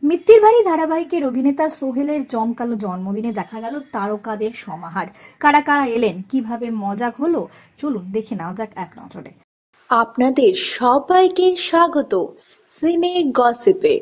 মিত্তির বাড়ি ধারাবাহিকের অভিনেতা সোহেলের জমকালো জন্মদিনে দেখা গেল তারকাদের সমাহার। কারা কারা এলেন, কিভাবে মজা হলো, চলুন দেখে নেওয়া যাক এক নজরে। আপনাদের সবাইকে স্বাগত সিনে গসিপে।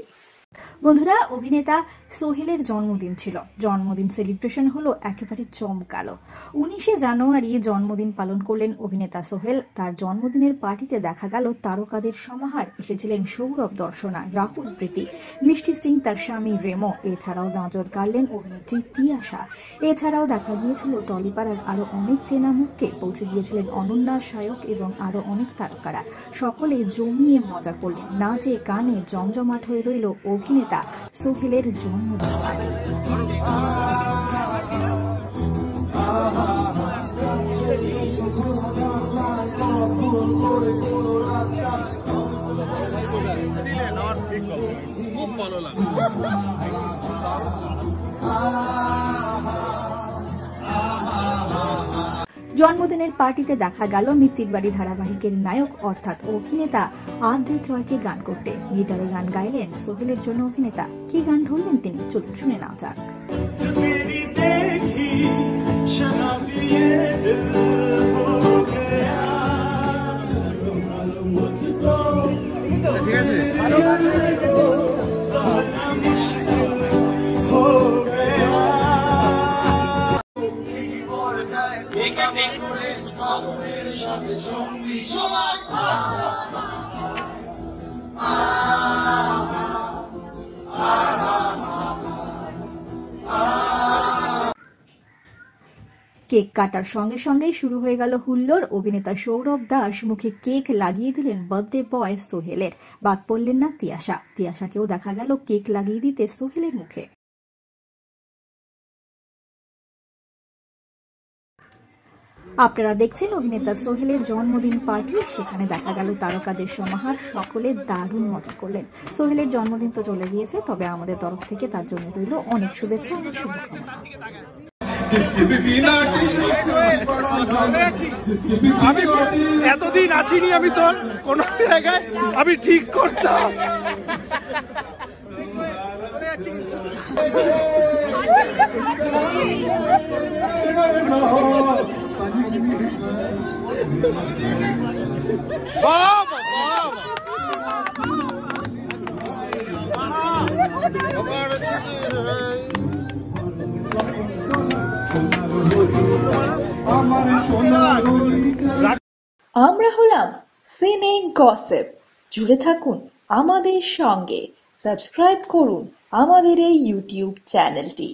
বন্ধুরা, অভিনেতা সোহেলের জন্মদিন ছিল। জন্মদিন সেলিব্রেশন হলো একেবারে জমকালো। 19শে জানুয়ারি জন্মদিন পালন করলেন অভিনেতা সোহেল। তার জন্মদিনের পার্টিতে দেখা গেল তারকাদের সমাহার। এসেছিলেন সৌরভ দর্শনা, রাহুল প্রীতি, মিষ্টি সিং, তার স্বামী রেমো। এছাড়াও নজর কাড়লেন অভিনেত্রী তিয়াশা। এছাড়াও দেখা গিয়েছিল টলিপাড়ার আরো অনেক চেনা মুখকে। পৌঁছে গিয়েছিলেন অনন্যা, সায়ক এবং আরো অনেক তারকারা। সকলে জমিয়ে মজা করলেন। নাচে গানে জমজমাট হয়ে রইল অভিনেতা সোহেলের জন্মদিন পার্টি। খুব ভালো লাগে। জন্মদিনের পার্টিতে দেখা গেল মিত্তির বাড়ি ধারাবাহিকের নায়ক অর্থাৎ অভিনেতা আদ্রিত রয়কে গান করতে। গিটারে গান গাইলেন সোহেলের জন্য অভিনেতা। কি গান ধরলেন তিনি, চলুন শুনে নেওয়া যাক। কেক কাটার সঙ্গে সঙ্গেই শুরু হয়ে গেল হুল্লোড়। অভিনেতা সৌরভ দাস মুখে কেক লাগিয়ে দিলেন বার্থডে বয় সোহেলের। বাদ পড়লেন না তিয়াশা। তিয়াশাকেও দেখা গেল কেক লাগিয়ে দিতে সোহেলের মুখে। আপনারা দেখছেন অভিনেতা সোহেলের জন্মদিন পার্টি। সেখানে দেখা গেল তারকাদের সমাহার। সকলে দারুণ মজা করলেন। সোহেলের জন্মদিন তো চলে গিয়েছে, তবে আমাদের তরফ থেকে তার জন্য রইল অনেক শুভেচ্ছা, অনেক শুভকামনা। আমি এতদিন আসিনি, আমি তোর কোন জায়গায় আমি ঠিক করতাম। আমরা হলাম সিনে গসিপ। জুড়ে থাকুন আমাদের সঙ্গে, সাবস্ক্রাইব করুন আমাদের এই ইউটিউব চ্যানেলটি।